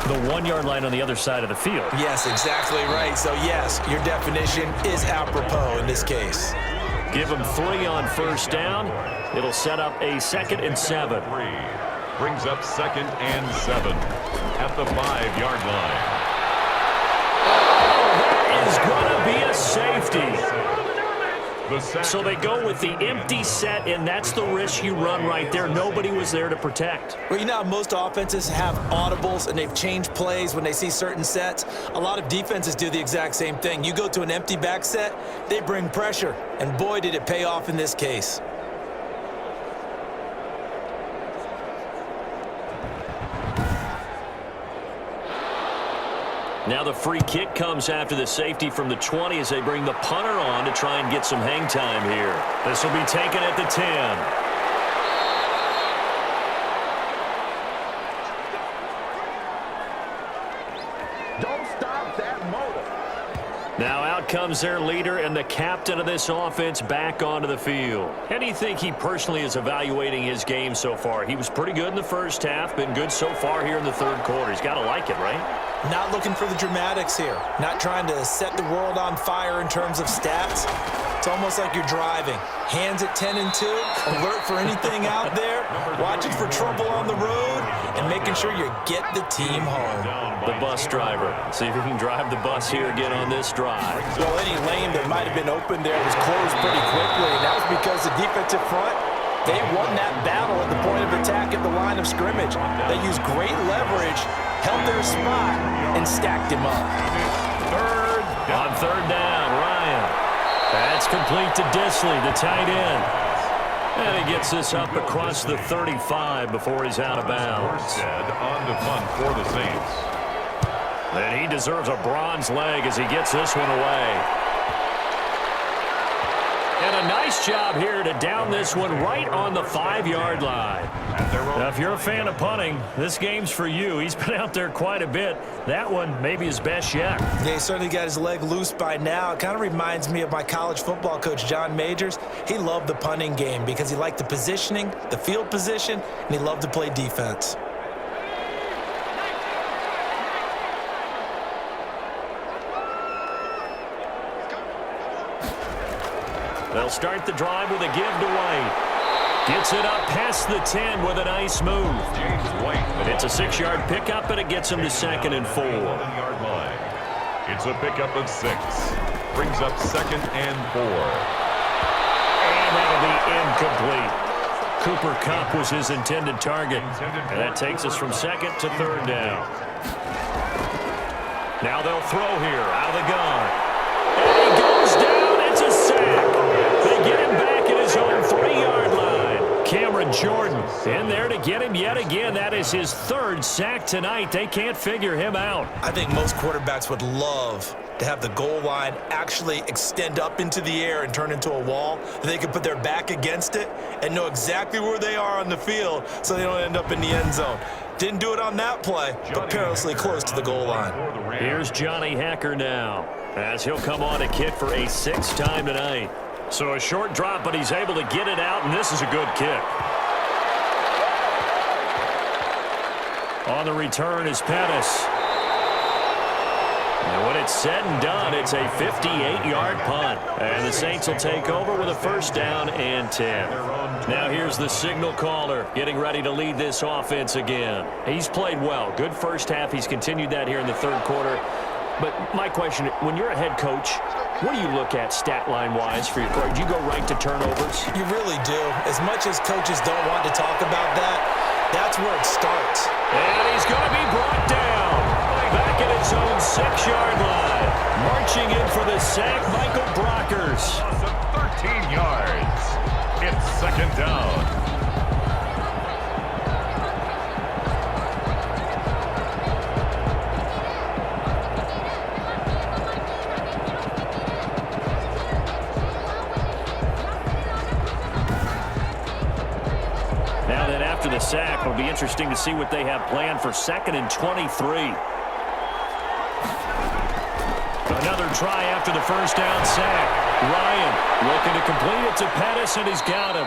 The 1-yard line on the other side of the field. Yes, exactly right. So, yes, your definition is apropos in this case. Give them 3 on 1st down. It'll set up a 2nd and 7. Brings up 2nd and 7 at the 5-yard line. Is going to be a safety. So they go with the empty set, and that's the risk you run right there. Nobody was there to protect. Well, you know how most offenses have audibles, and they've changed plays when they see certain sets. A lot of defenses do the exact same thing. You go to an empty back set, they bring pressure, and boy, did it pay off in this case. Now the free kick comes after the safety from the 20 as they bring the punter on to try and get some hang time here. This will be taken at the 10. Don't stop that motor. Now out comes their leader and the captain of this offense back onto the field. How do you think he personally is evaluating his game so far? He was pretty good in the first half, been good so far here in the 3rd quarter. He's got to like it, right? Not looking for the dramatics here. Not trying to set the world on fire in terms of stats. It's almost like you're driving. Hands at 10 and 2, alert for anything out there, watching for trouble on the road, and making sure you get the team home. The bus driver. See if he can drive the bus here again on this drive. Well, any lane that might have been open there was closed pretty quickly, and that was because the defensive front, they won that battle at the point of attack at the line of scrimmage. They used great leverage, held their spot, and stacked him up. On 3rd down, Ryan. That's complete to Disley, the tight end. And he gets this up across the 35 before he's out of bounds. On the punt for the Saints. And he deserves a bronze leg as he gets this one away. And a nice job here to down this one right on the 5-yard line. Now, if you're a fan of punting, this game's for you. He's been out there quite a bit. That one maybe his best yet. Yeah, he certainly got his leg loose by now. It kind of reminds me of my college football coach, John Majors. He loved the punting game because he liked the positioning, the field position, and he loved to play defense. They'll start the drive with a give to White. Gets it up past the 10 with a nice move. James White. It's a 6-yard pickup, and it gets him to 2nd and 4. Yard line. It's a pickup of 6. Brings up 2nd and 4. And that'll be incomplete. Cooper Kupp was his intended target. And that takes us from 2nd to 3rd down. Now they'll throw here out of the gun. And he goes down. It's a sack. They get him back at his own 3-yard line. Cameron Jordan in there to get him yet again. That is his 3rd sack tonight. They can't figure him out. I think most quarterbacks would love to have the goal line actually extend up into the air and turn into a wall. They can put their back against it and know exactly where they are on the field so they don't end up in the end zone. Didn't do it on that play, but perilously close to the goal line. Here's Johnny Hacker now, as he'll come on to kick for a 6th time tonight. So a short drop, but he's able to get it out, and this is a good kick. On the return is Pettis. And when it's said and done, it's a 58-yard punt. And the Saints will take over with a 1st down and 10. Now here's the signal caller getting ready to lead this offense again. He's played well. Good first half. He's continued that here in the 3rd quarter. But my question, when you're a head coach, what do you look at stat line-wise for your quarterback? Do you go right to turnovers? You really do. As much as coaches don't want to talk about that, that's where it starts. And he's going to be brought down. Back at his own 6-yard line. Marching in for the sack, Michael Brockers. 13 yards. It's 2nd down. Now that after the sack, it'll be interesting to see what they have planned for 2nd and 23. Another try after the 1st down sack. Ryan looking to complete it to Pettis, and he's got him.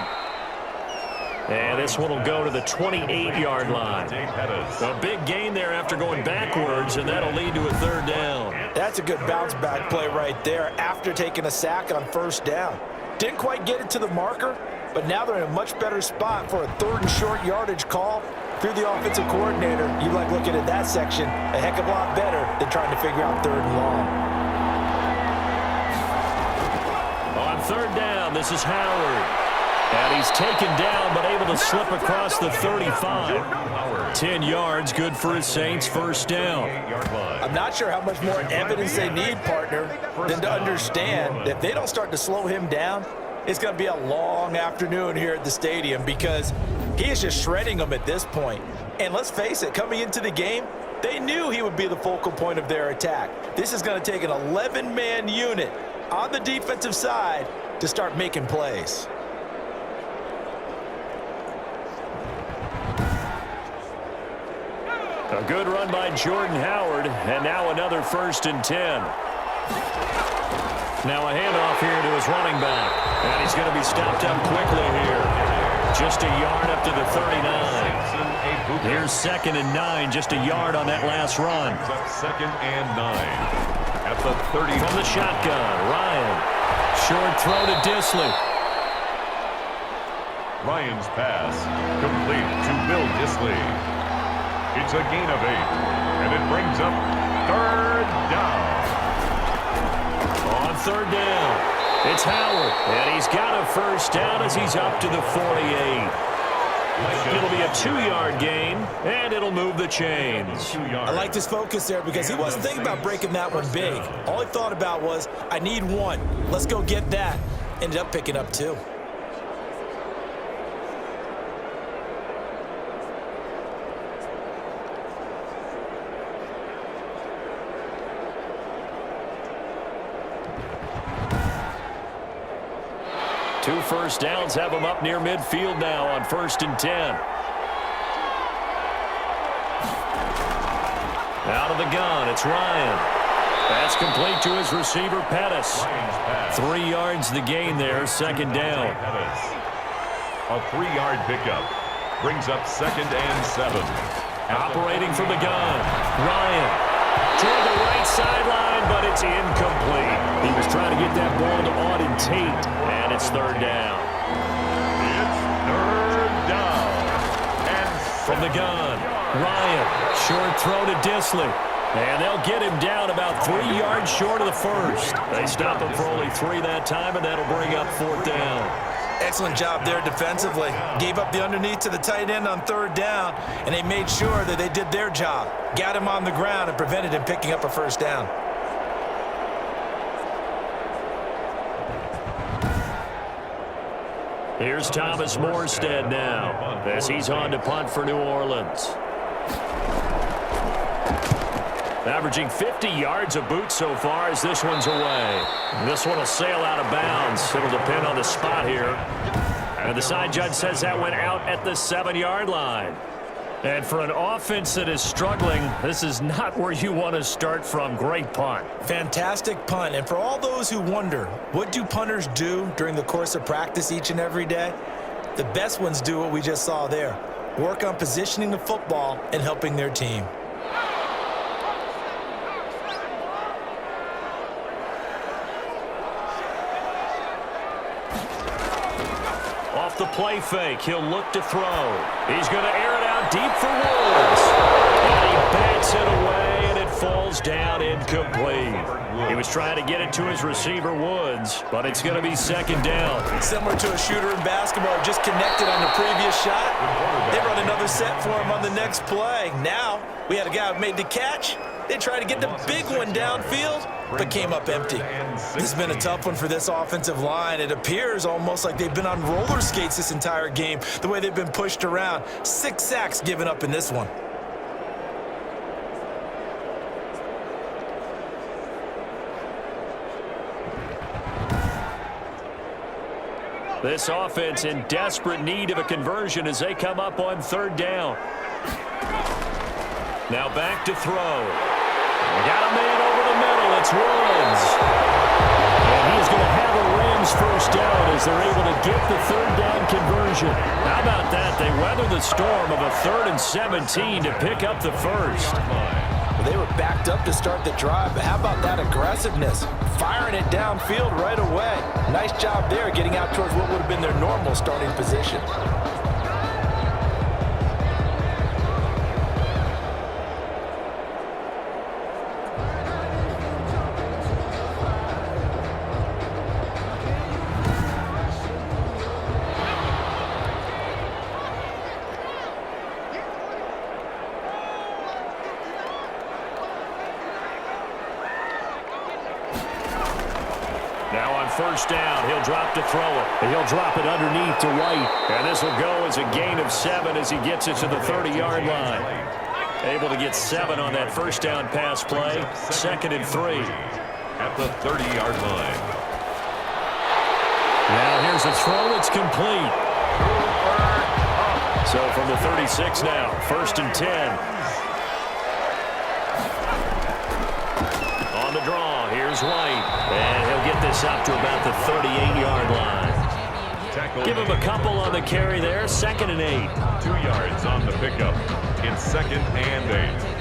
And this one will go to the 28-yard line. A big gain there after going backwards, and that'll lead to a 3rd down. That's a good bounce-back play right there after taking a sack on 1st down. Didn't quite get it to the marker, but now they're in a much better spot for a 3rd and short yardage call. Through the offensive coordinator, you like looking at that section a heck of a lot better than trying to figure out 3rd and long. On 3rd down, this is Howard. And he's taken down, but able to slip across the 35. 10 yards, good for his Saints, 1st down. I'm not sure how much more evidence they need, partner, than to understand that if they don't start to slow him down, it's going to be a long afternoon here at the stadium because he is just shredding them at this point. And let's face it, coming into the game, they knew he would be the focal point of their attack. This is going to take an 11-man unit on the defensive side to start making plays. A good run by Jordan Howard, and now another 1st and 10. Now a handoff here to his running back, and he's going to be stopped up quickly here. Just a yard up to the 39. Here's 2nd and 9, just a yard on that last run. 2nd and 9 at the 30. From the shotgun, Ryan. Short throw to Dissly. Ryan's pass complete to Bill Dissly. It's a gain of 8, and it brings up 3rd down. On 3rd down, it's Howard, and he's got a 1st down as he's up to the 48. It'll be a 2-yard gain, and it'll move the chains. I like his focus there because he wasn't thinking about breaking that one big. All he thought about was, I need 1. Let's go get that. Ended up picking up 2. Two 1st downs have him up near midfield now on 1st and 10. Out of the gun, it's Ryan. Pass complete to his receiver, Pettis. 3 yards the gain there, 2nd down. A 3-yard pickup brings up 2nd and 7. Operating from the gun, Ryan. Toward the right sideline, but it's incomplete. He was trying to get that ball to Auden Tate, and it's 3rd down. It's 3rd down. And from the gun, Ryan. Short throw to Dissly. And they'll get him down about 3 yards short of the 1st. They stop him for only 3 that time, and that'll bring up 4th down. Excellent job there defensively. Gave up the underneath to the tight end on 3rd down, and they made sure that they did their job. Got him on the ground and prevented him picking up a 1st down. Here's Thomas Morstead now as he's on to punt for New Orleans. Averaging 50 yards a boot so far as this one's away. This one will sail out of bounds. It'll depend on the spot here. And the side judge says that went out at the 7-yard line. And for an offense that is struggling, this is not where you want to start from. Great punt. Fantastic punt. And for all those who wonder, what do punters do during the course of practice each and every day? The best ones do what we just saw there. Work on positioning the football and helping their team. Off the play fake, he'll look to throw. He's going to air it out deep for Woods. And he bats it away, and it falls down incomplete. He was trying to get it to his receiver, Woods, but it's going to be second down. Similar to a shooter in basketball, just connected on the previous shot. They run another set for him on the next play. Now, we had a guy who made the catch. They tried to get the big one downfield, but came up empty. This has been a tough one for this offensive line. It appears almost like they've been on roller skates this entire game, the way they've been pushed around. 6 sacks given up in this one. This offense in desperate need of a conversion as they come up on third down. Now back to throw. Got a man over the middle. It's Woods. And he's going to have a Rams first down as they're able to get the third down conversion. How about that? They weather the storm of a 3rd and 17 to pick up the first. They were backed up to start the drive, but how about that aggressiveness? Firing it downfield right away. Nice job there getting out towards what would have been their normal starting position. Now on first down, he'll drop to throw it. And he'll drop it underneath to White. And this will go as a gain of 7 as he gets it to the 30-yard line. Able to get 7 on that first down pass play. 2nd and 3. At the 30-yard line. Now here's a throw. It's complete. So from the 36 now, 1st and 10. On the draw, here's White. And he'll get this up to about the 38-yard line. Give him a couple on the carry there. 2nd and 8. 2 yards on the pickup. It's 2nd and 8.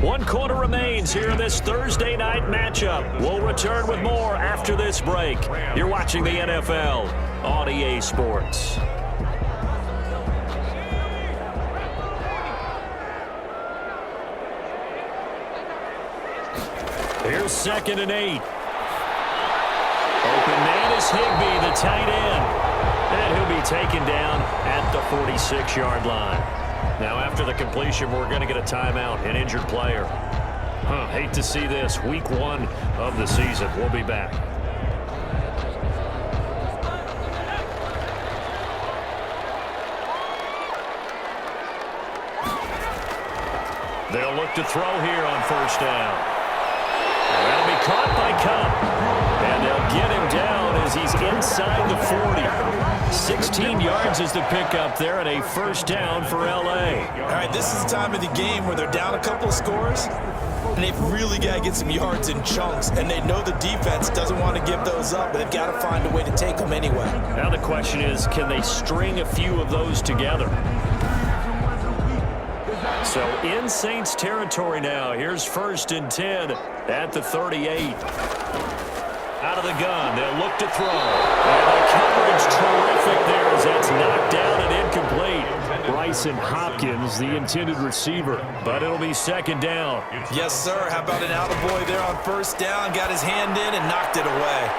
One quarter remains here in this Thursday night matchup. We'll return with more after this break. You're watching the NFL on EA Sports. Here's 2nd and 8. Open man is Higbee, the tight end. And he'll be taken down at the 46-yard line. Now, after the completion, we're going to get a timeout, an injured player. Hate to see this. Week 1 of the season. We'll be back. They'll look to throw here on first down. That'll be caught by Kupp. And they'll get him down as he's inside the 40. 16 yards is the pickup there and a first down for L.A. All right, this is the time of the game where they're down a couple of scores, and they've really got to get some yards in chunks, and they know the defense doesn't want to give those up, but they've got to find a way to take them anyway. Now the question is, can they string a few of those together? So in Saints territory now, here's 1st and 10 at the 38. Out of the gun, they'll look to throw. And the coverage terrific there as that's knocked down and incomplete. Bryson Hopkins, the intended receiver, but it'll be 2nd down. Yes, sir. How about an attaboy there on first down? Got his hand in and knocked it away.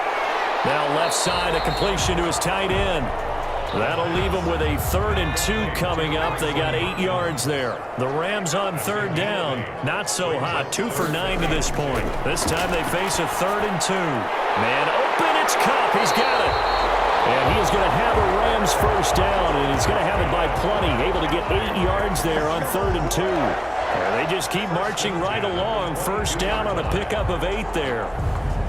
Now left side, a completion to his tight end. That'll leave them with a 3rd and 2 coming up. They got 8 yards there. The Rams on 3rd down. Not so hot. 2 for 9 to this point. This time they face a 3rd and 2. Man open, it's Kupp. He's got it. And he is going to have a Rams first down, and he's going to have it by plenty. Able to get 8 yards there on 3rd and 2. And they just keep marching right along. First down on a pickup of 8 there.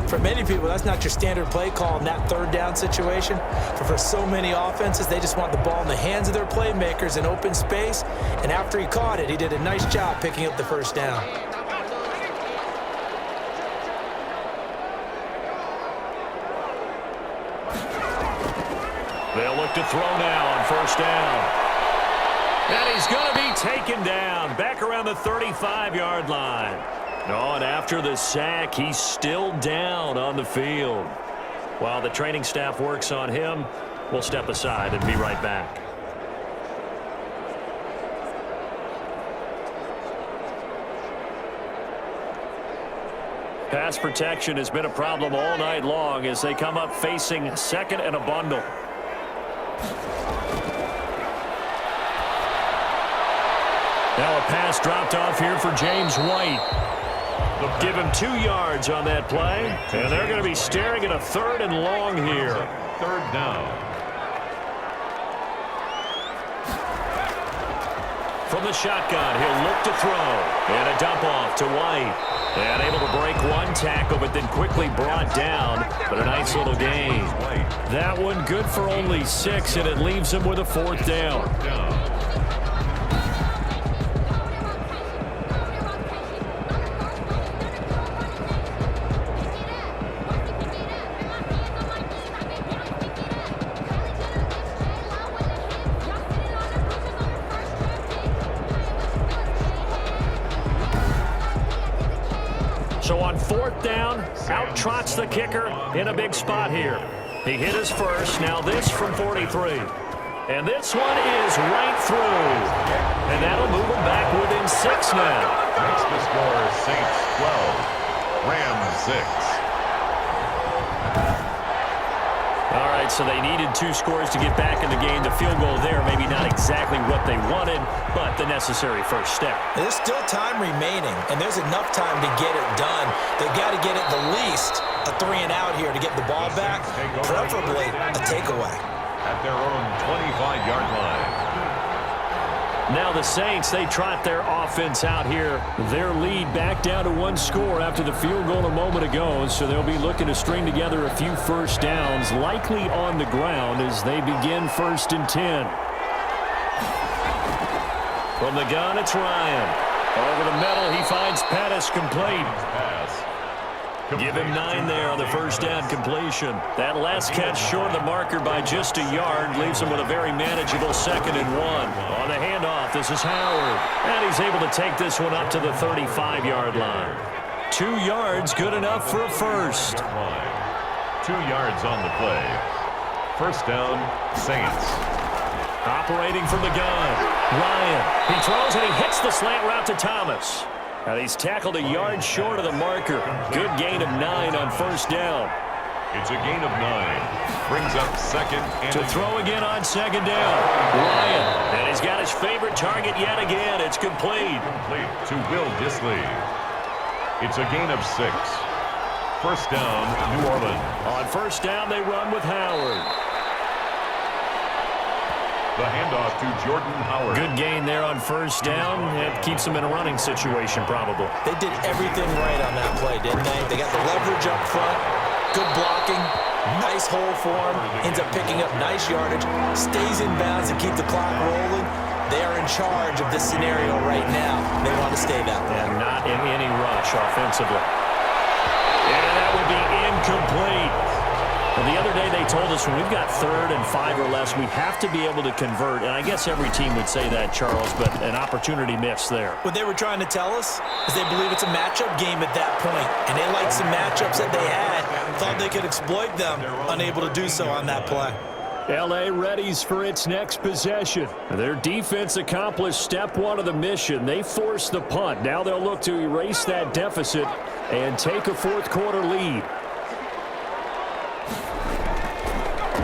For many people, that's not your standard play call in that 3rd down situation. But for so many offenses, they just want the ball in the hands of their playmakers in open space. And after he caught it, he did a nice job picking up the first down. They'll look to throw now on first down. And he's going to be taken down back around the 35-yard line. Oh, and after the sack, he's still down on the field. While the training staff works on him, we'll step aside and be right back. Pass protection has been a problem all night long as they come up facing 2nd and a bundle. Now a pass dropped off here for James White. Give him 2 yards on that play, and they're going to be staring at a 3rd and long here. 3rd down. From the shotgun, he'll look to throw, and a dump off to White. And able to break 1 tackle, but then quickly brought down, but a nice little gain. That one good for only 6, and it leaves him with a 4th down. So on 4th down, out trots the kicker in a big spot here. He hit his first, now this from 43. And this one is right through. And that'll move him back within 6 now. Makes the score Saints 12, Rams 6. All right, so they needed 2 scores to get back in the game. The field goal there, maybe not exactly what they wanted, but the necessary first step. There's still time remaining, and there's enough time to get it done. They've got to get at the least a 3 and out here to get the ball back, preferably a takeaway. At their own 25-yard line. Now the Saints, they trot their offense out here. Their lead back down to 1 score after the field goal a moment ago. So they'll be looking to string together a few first downs, likely on the ground as they begin 1st and 10. From the gun, it's Ryan. Over the middle, he finds Pettis complete. Give him 9 there on the first down completion. That last catch short of the marker by just a yard leaves him with a very manageable 2nd and 1. On the handoff, this is Howard. And he's able to take this one up to the 35-yard line. 2 yards, good enough for a first. 2 yards on the play. First down, Saints. Operating from the gun. Ryan, he throws and he hits the slant route to Thomas. And he's tackled a yard short of the marker. Good gain of 9 on first down. It's a gain of 9. Brings up 2nd and to throw again on 2nd down. Ryan, and he's got his favorite target yet again. It's complete. Complete to Will Dissly. It's a gain of 6. First down, New Orleans. On first down, they run with Howard. The handoff to Jordan Howard. Good gain there on first down. It keeps them in a running situation, probably. They did everything right on that play, didn't they? They got the leverage up front, good blocking, nice hole for him, ends up picking up nice yardage, stays in bounds to keep the clock rolling. They are in charge of this scenario right now. They want to stay that way. And not in any rush offensively. And that would be incomplete. Well, the other day they told us when we've got 3rd and 5 or less, we have to be able to convert. And I guess every team would say that, Charles, but an opportunity missed there. What they were trying to tell us is they believe it's a matchup game at that point. And they liked some matchups that they had, thought they could exploit them, unable to do so on that play. L.A. readies for its next possession. Their defense accomplished step 1 of the mission. They forced the punt. Now they'll look to erase that deficit and take a 4th quarter lead.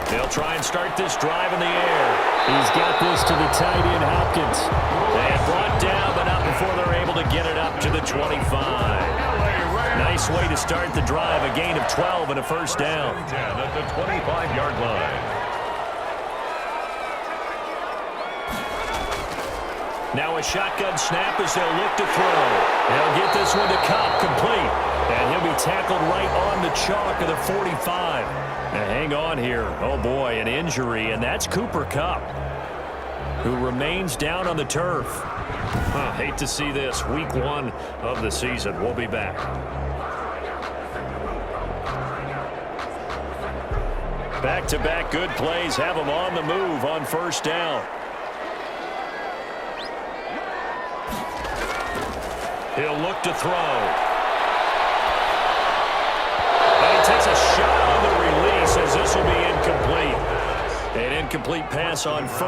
They'll try and start this drive in the air. He's got this to the tight end, Hopkins. And brought down, but not before they're able to get it up to the 25. Nice nice way to start the drive. A gain of 12 and a first down. 10 at the 25-yard line. Now a shotgun snap as they'll look to throw. They'll get this one to Cobb, complete. And he'll be tackled right on the chalk of the 45. Now hang on here. Oh, boy, an injury, and that's Cooper Kupp, who remains down on the turf. Hate to see this. Week 1 of the season. We'll be back. Back-to-back good plays have them on the move on first down. He'll look to throw. And he takes a shot on the release as this will be incomplete. An incomplete pass on first.